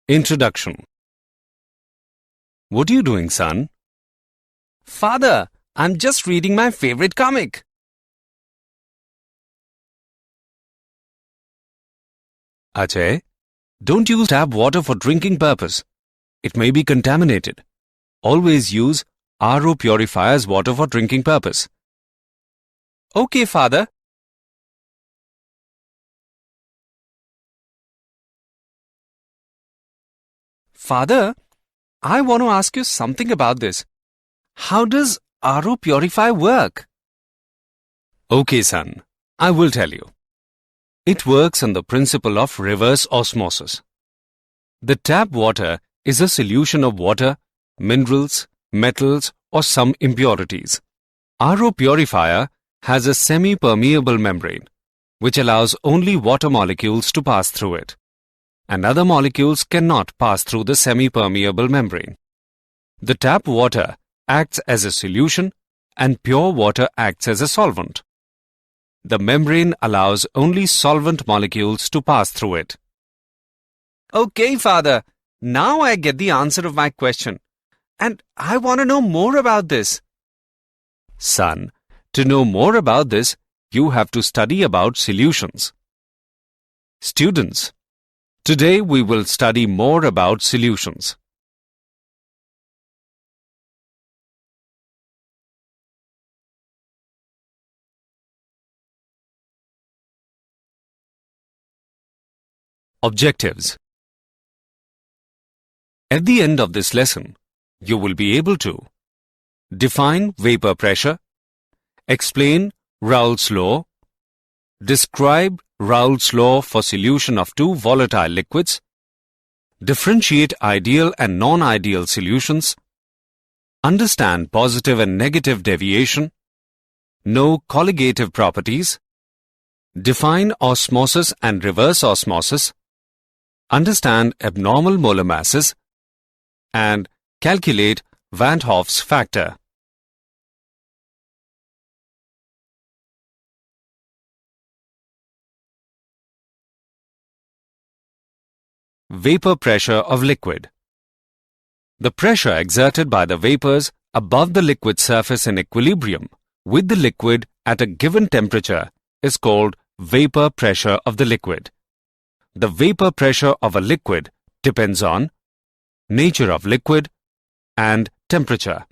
Introduction. What are you doing, son? Father, I'm just reading my favorite comic. Ajay, don't use tap water for drinking purpose. It may be contaminated. Always use RO purifier's water for drinking purpose. Okay, Father. Father, I want to ask you something about this. How does RO purifier work? Okay, son, I will tell you. It works on the principle of reverse osmosis. The tap water is a solution of water, minerals, metals, or some impurities. RO purifier has a semi-permeable membrane, which allows only water molecules to pass through it, and other molecules cannot pass through the semi-permeable membrane. The tap water acts as a solution and pure water acts as a solvent. The membrane allows only solvent molecules to pass through it. Okay, Father. Now I get the answer of my question. And I want to know more about this. Son, to know more about this, you have to study about solutions. Students, today we will study more about solutions. Objectives. At the end of this lesson, you will be able to define vapor pressure, explain Raoult's law, describe Raoult's law for solution of two volatile liquids, differentiate ideal and non-ideal solutions, understand positive and negative deviation, know colligative properties, define osmosis and reverse osmosis, understand abnormal molar masses, and calculate Van Hoff's factor. Vapor pressure of liquid. The pressure exerted by the vapors above the liquid surface in equilibrium with the liquid at a given temperature is called vapor pressure of the liquid. The vapor pressure of a liquid depends on nature of liquid and temperature.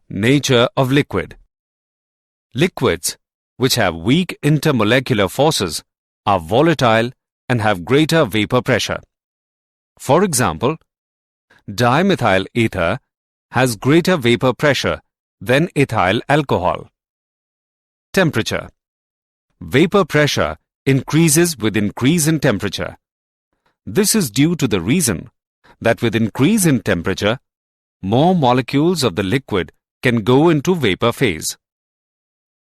Nature of liquid. Liquids which have weak intermolecular forces are volatile and have greater vapor pressure. For example, dimethyl ether has greater vapor pressure than ethyl alcohol. Temperature. Vapor pressure increases with increase in temperature. This is due to the reason that with increase in temperature, more molecules of the liquid can go into vapor phase.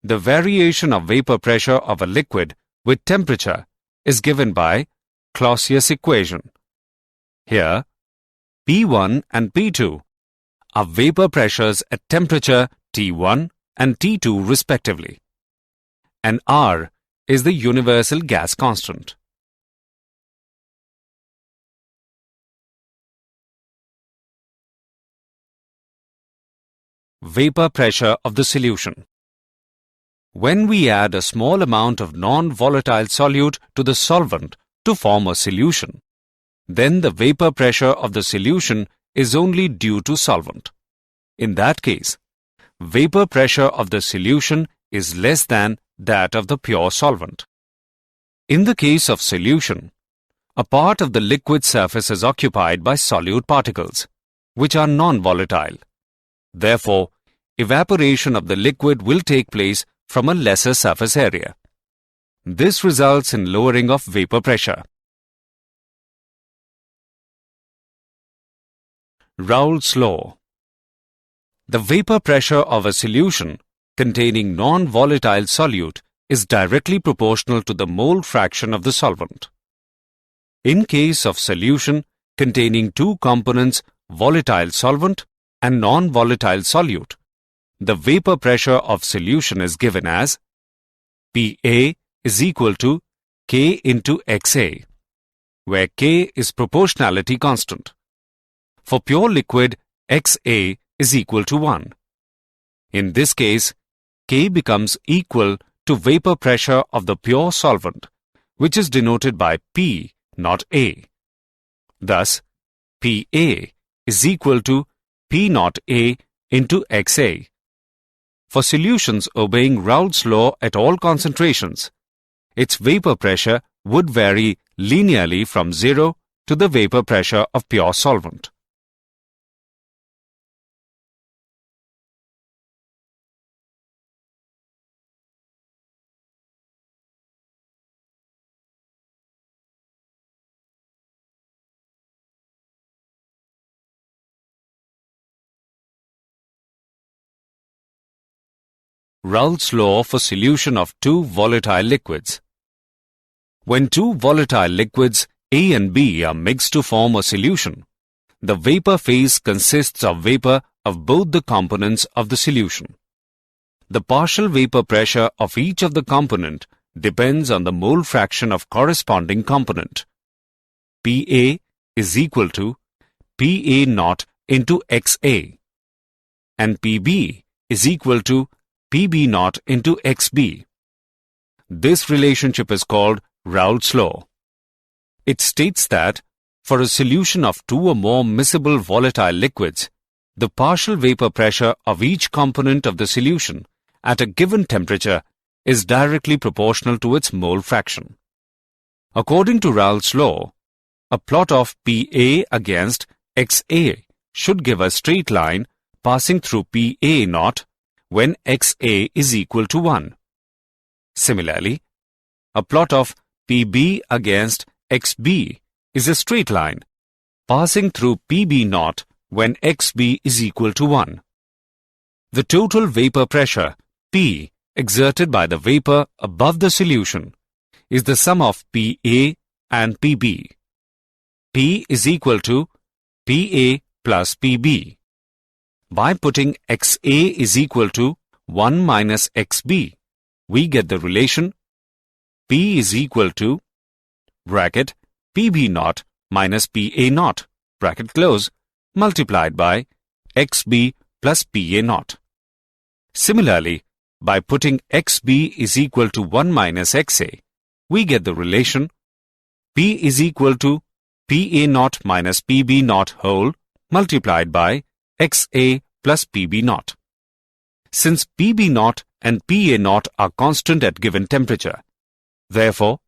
The variation of vapor pressure of a liquid with temperature is given by Clausius equation. Here, P1 and P2 are vapor pressures at temperature T1 and T2 respectively, and R is the universal gas constant. Vapor pressure of the solution. When we add a small amount of non-volatile solute to the solvent to form a solution, then the vapor pressure of the solution is only due to solvent. In that case, vapor pressure of the solution is less than that of the pure solvent. In the case of solution, a part of the liquid surface is occupied by solute particles, which are non-volatile. Therefore, evaporation of the liquid will take place from a lesser surface area. This results in lowering of vapor pressure. Raoult's law. The vapor pressure of a solution containing non-volatile solute is directly proportional to the mole fraction of the solvent. In case of solution containing two components, volatile solvent and non-volatile solute, the vapor pressure of solution is given as PA is equal to K into XA, where K is proportionality constant. For pure liquid, XA is equal to 1. In this case, K becomes equal to vapor pressure of the pure solvent, which is denoted by P, not A. Thus, PA is equal to P naught A into XA. For solutions obeying Raoult's law at all concentrations, its vapor pressure would vary linearly from 0 to the vapor pressure of pure solvent. Raoult's law for solution of two volatile liquids. When two volatile liquids A and B are mixed to form a solution, the vapor phase consists of vapor of both the components of the solution. The partial vapor pressure of each of the component depends on the mole fraction of corresponding component. PA is equal to PA naught into XA, and PB is equal to PB naught into XB. This relationship is called Raoult's law. It states that for a solution of two or more miscible volatile liquids, the partial vapor pressure of each component of the solution at a given temperature is directly proportional to its mole fraction. According to Raoult's law, a plot of PA against XA should give a straight line passing through PA naught when XA is equal to 1. Similarly, a plot of PB against XB is a straight line passing through PB naught when XB is equal to 1. The total vapor pressure, P, exerted by the vapor above the solution is the sum of PA and PB. P is equal to PA plus PB. By putting XA is equal to 1 minus XB, we get the relation P is equal to bracket PB naught minus PA naught bracket close multiplied by XB plus PA naught. Similarly, by putting XB is equal to 1 minus XA, we get the relation P is equal to PA naught minus PB naught whole multiplied by XA plus PB naught. Since PB naught and PA naught are constant at given temperature, therefore,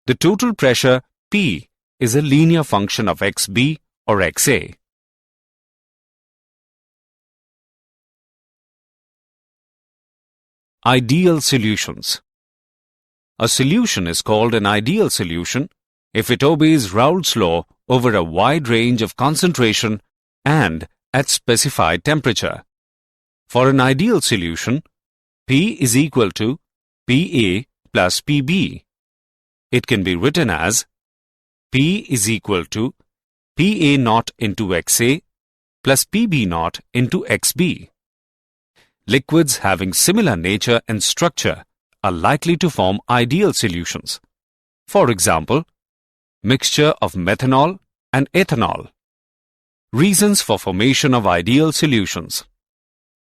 the total pressure P is a linear function of XB or XA. Ideal solutions. A solution is called an ideal solution if it obeys Raoult's law over a wide range of concentration and at specified temperature. For an ideal solution, P is equal to PA plus PB. It can be written as P is equal to PA naught into XA plus PB naught into XB. Liquids having similar nature and structure are likely to form ideal solutions. For example, mixture of methanol and ethanol. Reasons for formation of ideal solutions.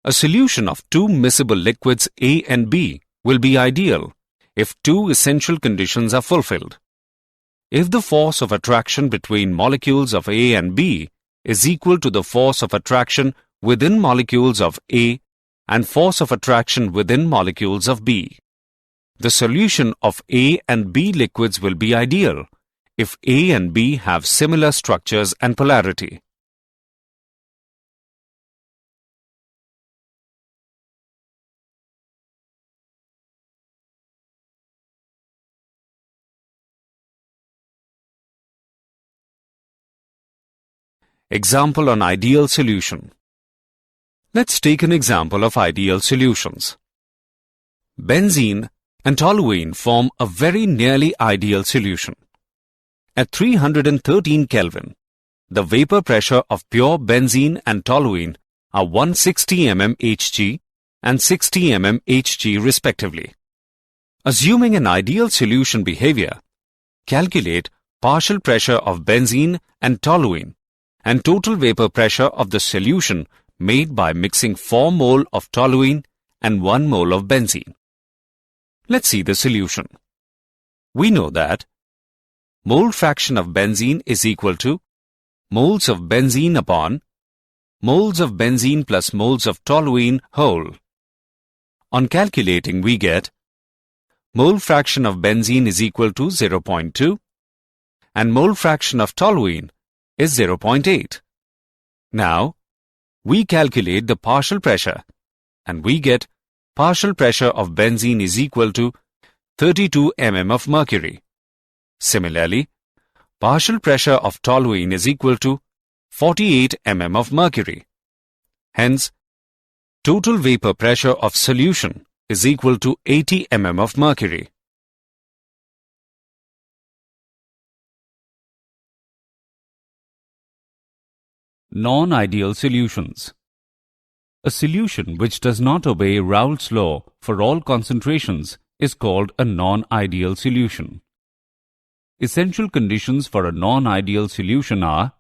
A solution of two miscible liquids A and B will be ideal if two essential conditions are fulfilled. If the force of attraction between molecules of A and B is equal to the force of attraction within molecules of A and force of attraction within molecules of B. The solution of A and B liquids will be ideal if A and B have similar structures and polarity. Example on ideal solution. Let's take an example of ideal solutions. Benzene and toluene form a very nearly ideal solution. At 313 Kelvin, the vapor pressure of pure benzene and toluene are 160 mm Hg and 60 mm Hg respectively. Assuming an ideal solution behavior, calculate partial pressure of benzene and toluene and total vapor pressure of the solution made by mixing 4 mole of toluene and 1 mole of benzene. Let's see the solution. We know that mole fraction of benzene is equal to moles of benzene upon moles of benzene plus moles of toluene whole. On calculating, we get mole fraction of benzene is equal to 0.2 and mole fraction of toluene is 0.8. Now, we calculate the partial pressure and we get partial pressure of benzene is equal to 32 mm of mercury. Similarly, partial pressure of toluene is equal to 48 mm of mercury. Hence, total vapor pressure of solution is equal to 80 mm of mercury. Non-ideal solutions. A solution which does not obey Raoult's law for all concentrations is called a non-ideal solution. Essential conditions for a non-ideal solution are: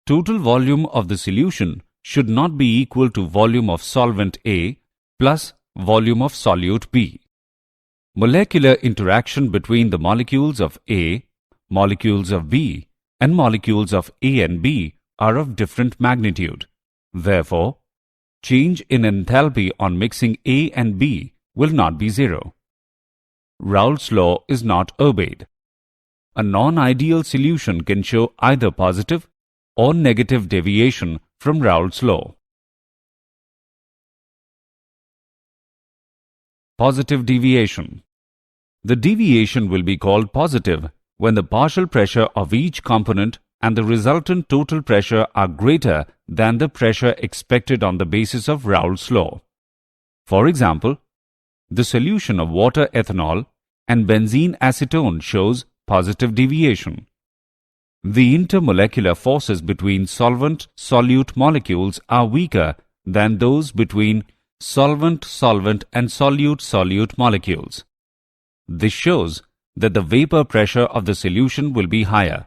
total volume of the solution should not be equal to volume of solvent A plus volume of solute B. Molecular interaction between the molecules of A, molecules of B, and molecules of A and B are of different magnitude. Therefore, change in enthalpy on mixing A and B will not be zero. Raoult's law is not obeyed. A non-ideal solution can show either positive or negative deviation from Raoult's law. Positive deviation. The deviation will be called positive when the partial pressure of each component and the resultant total pressure are greater than the pressure expected on the basis of Raoult's law. For example, the solution of water ethanol and benzene acetone shows positive deviation. The intermolecular forces between solvent-solute molecules are weaker than those between solvent-solvent and solute-solute molecules. This shows that the vapor pressure of the solution will be higher.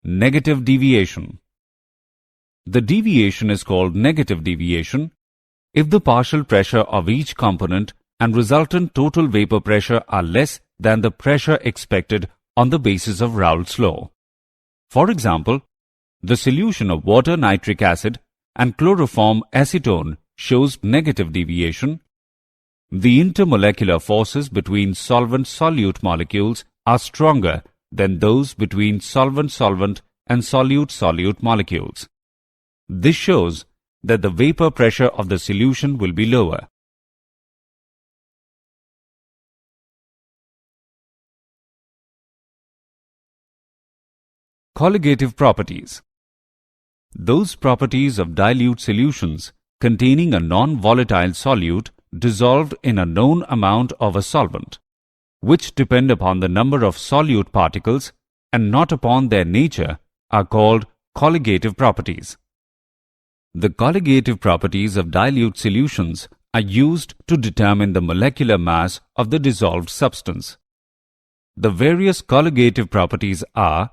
Negative deviation. The deviation is called negative deviation if the partial pressure of each component and resultant total vapor pressure are less than the pressure expected on the basis of Raoult's law. For example, the solution of water nitric acid and chloroform acetone shows negative deviation. The intermolecular forces between solvent-solute molecules are stronger than those between solvent-solvent and solute-solute molecules. This shows that the vapor pressure of the solution will be lower. Colligative properties. Those properties of dilute solutions containing a non-volatile solute dissolved in a known amount of a solvent, which depend upon the number of solute particles and not upon their nature, are called colligative properties. The colligative properties of dilute solutions are used to determine the molecular mass of the dissolved substance. The various colligative properties are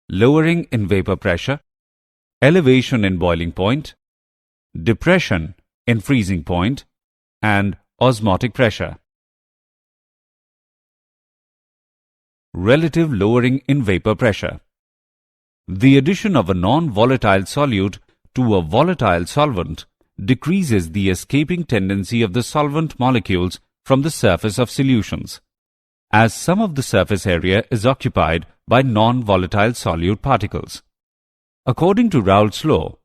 lowering in vapor pressure, elevation in boiling point, depression in freezing point, and osmotic pressure. Relative lowering in vapor pressure. The addition of a non-volatile solute to a volatile solvent decreases the escaping tendency of the solvent molecules from the surface of solutions, as some of the surface area is occupied by non-volatile solute particles. According to Raoult's law,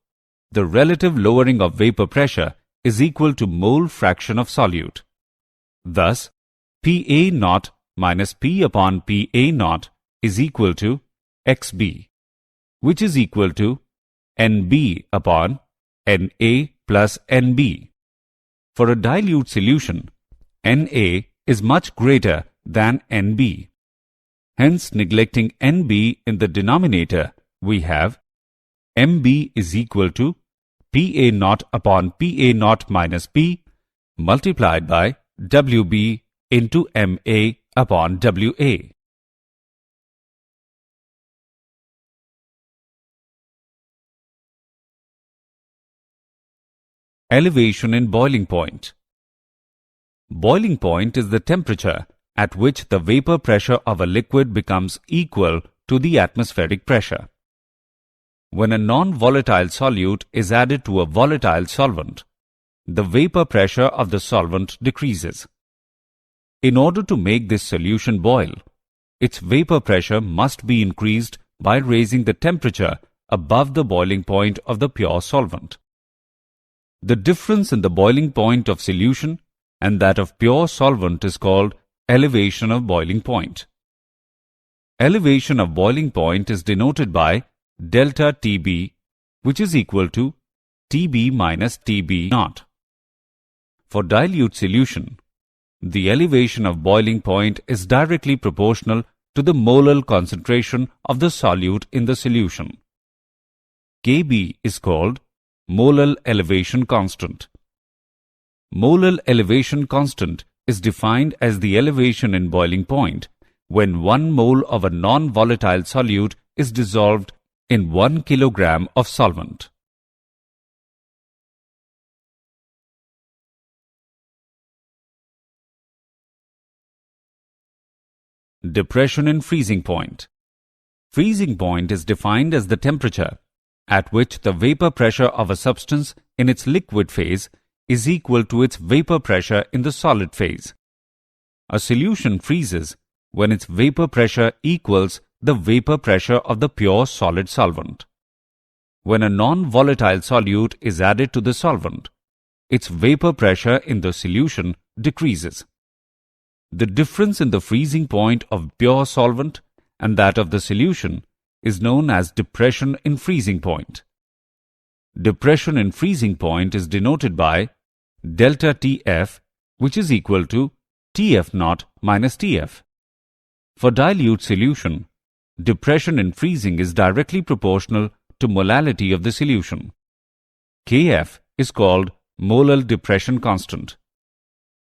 the relative lowering of vapor pressure is equal to mole fraction of solute. Thus, Pa naught minus P upon Pa naught is equal to Xb, which is equal to Nb upon Na plus Nb. For a dilute solution, Na is much greater than Nb. Hence, neglecting NB in the denominator, we have MB is equal to PA naught upon PA naught minus P multiplied by WB into MA upon WA. Elevation in boiling point. Boiling point is the temperature at which the vapor pressure of a liquid becomes equal to the atmospheric pressure. When a non-volatile solute is added to a volatile solvent, the vapor pressure of the solvent decreases. In order to make this solution boil, its vapor pressure must be increased by raising the temperature above the boiling point of the pure solvent. The difference in the boiling point of solution and that of pure solvent is called elevation of boiling point. Elevation of boiling point is denoted by delta Tb, which is equal to Tb minus Tb naught. For dilute solution, the elevation of boiling point is directly proportional to the molar concentration of the solute in the solution. Kb is called molar elevation constant. Molar elevation constant is defined as the elevation in boiling point when 1 mole of a non-volatile solute is dissolved in 1 kilogram of solvent. Depression in freezing point. Freezing point is defined as the temperature at which the vapor pressure of a substance in its liquid phase is equal to its vapor pressure in the solid phase. A solution freezes when its vapor pressure equals the vapor pressure of the pure solid solvent. When a non-volatile solute is added to the solvent, its vapor pressure in the solution decreases. The difference in the freezing point of pure solvent and that of the solution is known as depression in freezing point. Depression in freezing point is denoted by delta Tf, which is equal to Tf naught minus Tf. For dilute solution, depression in freezing is directly proportional to molality of the solution. Kf is called molar depression constant.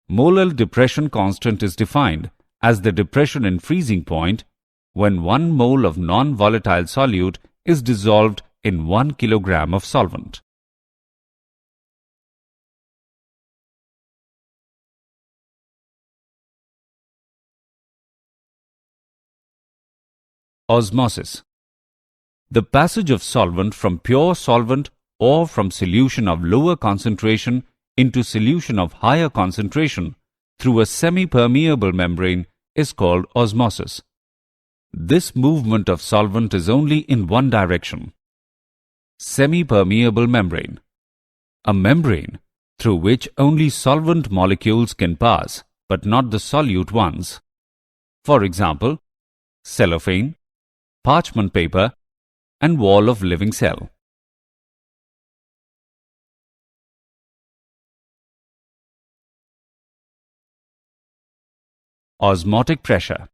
Molar depression constant is defined as the depression in freezing point when 1 mole of non-volatile solute is dissolved in 1 kilogram of solvent. Osmosis. The passage of solvent from pure solvent or from solution of lower concentration into solution of higher concentration through a semi-permeable membrane is called osmosis. This movement of solvent is only in one direction. Semi-permeable membrane. A membrane through which only solvent molecules can pass, but not the solute ones. For example, cellophane, parchment paper, and wall of living cell. Osmotic pressure.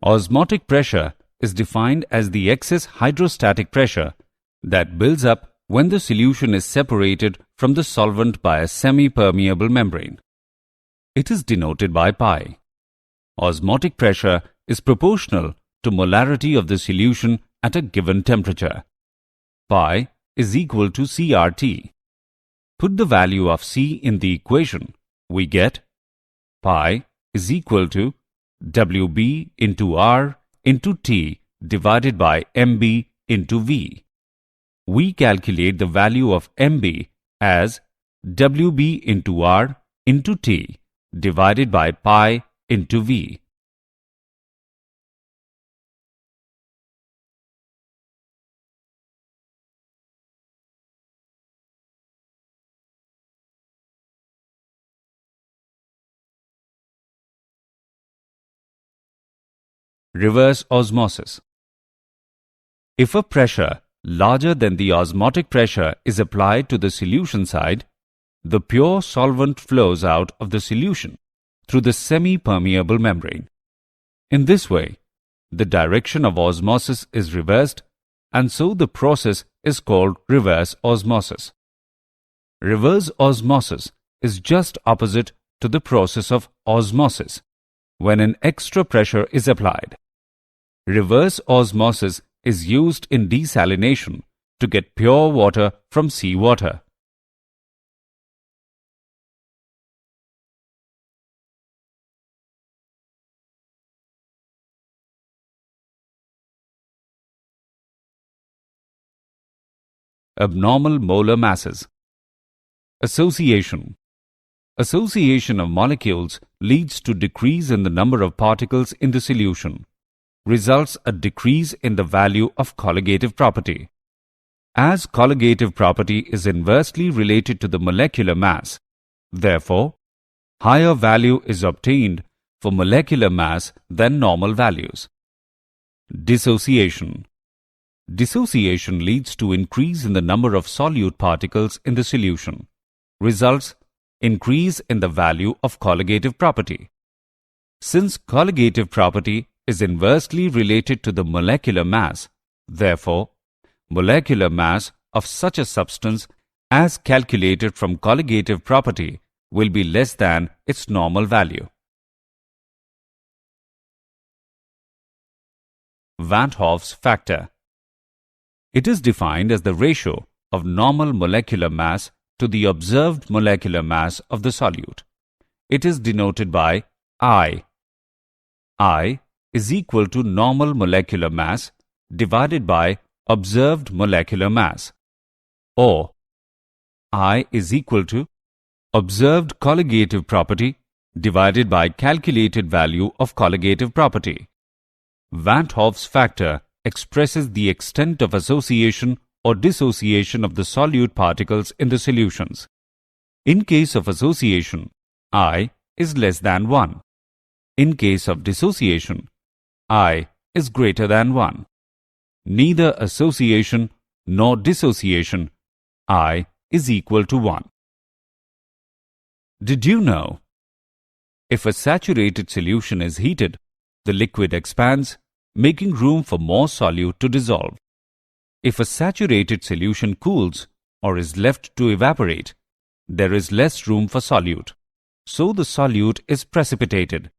Osmotic pressure is defined as the excess hydrostatic pressure that builds up when the solution is separated from the solvent by a semi-permeable membrane. It is denoted by pi. Osmotic pressure is proportional to molarity of the solution at a given temperature. Pi is equal to CRT. Put the value of C in the equation. We get pi is equal to WB into R into T divided by MB into V. We calculate the value of MB as WB into R into T divided by pi into V. Reverse osmosis. If a pressure larger than the osmotic pressure is applied to the solution side, the pure solvent flows out of the solution through the semi-permeable membrane. In this way, the direction of osmosis is reversed, and so the process is called reverse osmosis. Reverse osmosis is just opposite to the process of osmosis when an extra pressure is applied. Reverse osmosis is used in desalination to get pure water from seawater. Abnormal molar masses. Association. Association of molecules leads to decrease in the number of particles in the solution, results a decrease in the value of colligative property. As colligative property is inversely related to the molecular mass, therefore, higher value is obtained for molecular mass than normal values. Dissociation. Dissociation leads to increase in the number of solute particles in the solution, results increase in the value of colligative property. Since colligative property is inversely related to the molecular mass, therefore, molecular mass of such a substance as calculated from colligative property will be less than its normal value. Van Hoff's factor. It is defined as the ratio of normal molecular mass to the observed molecular mass of the solute. It is denoted by I. I is equal to normal molecular mass divided by observed molecular mass, or I is equal to observed colligative property divided by calculated value of colligative property. Van Hoff's factor expresses the extent of association or dissociation of the solute particles in the solutions. In case of association, I is less than 1. In case of dissociation, I is greater than 1. Neither association nor dissociation, I is equal to 1. Did you know? If a saturated solution is heated, the liquid expands, making room for more solute to dissolve. If a saturated solution cools or is left to evaporate, there is less room for solute, so the solute is precipitated.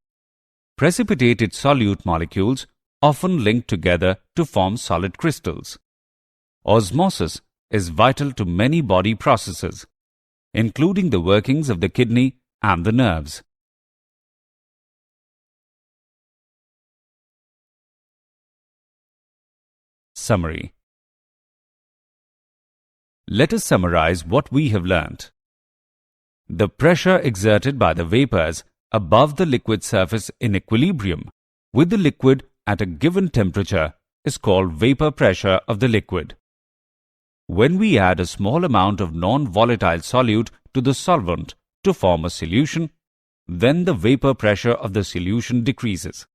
Precipitated solute molecules often link together to form solid crystals. Osmosis is vital to many body processes, including the workings of the kidney and the nerves. Summary. Let us summarize what we have learnt. The pressure exerted by the vapors above the liquid surface in equilibrium with the liquid at a given temperature is called vapor pressure of the liquid. When we add a small amount of non-volatile solute to the solvent to form a solution, then the vapor pressure of the solution decreases.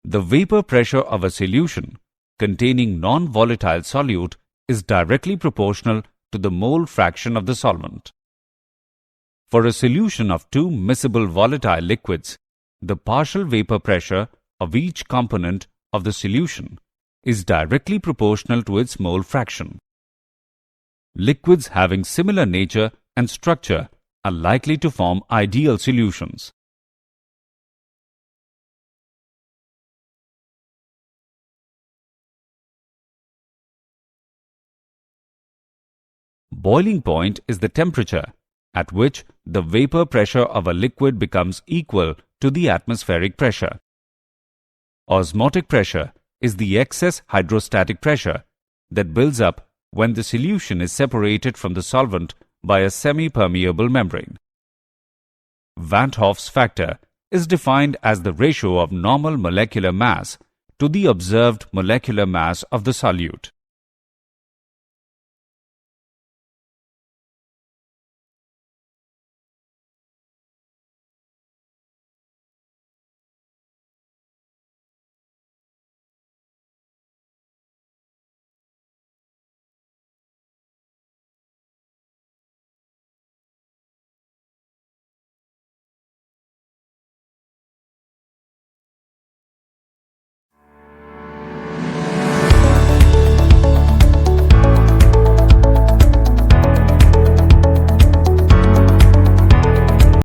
The vapor pressure of a solution containing non-volatile solute is directly proportional to the mole fraction of the solvent. For a solution of two miscible volatile liquids, the partial vapor pressure of each component of the solution is directly proportional to its mole fraction. Liquids having similar nature and structure are likely to form ideal solutions. Boiling point is the temperature at which the vapor pressure of a liquid becomes equal to the atmospheric pressure. Osmotic pressure is the excess hydrostatic pressure that builds up when the solution is separated from the solvent by a semi-permeable membrane. Van Hoff's factor is defined as the ratio of normal molecular mass to the observed molecular mass of the solute.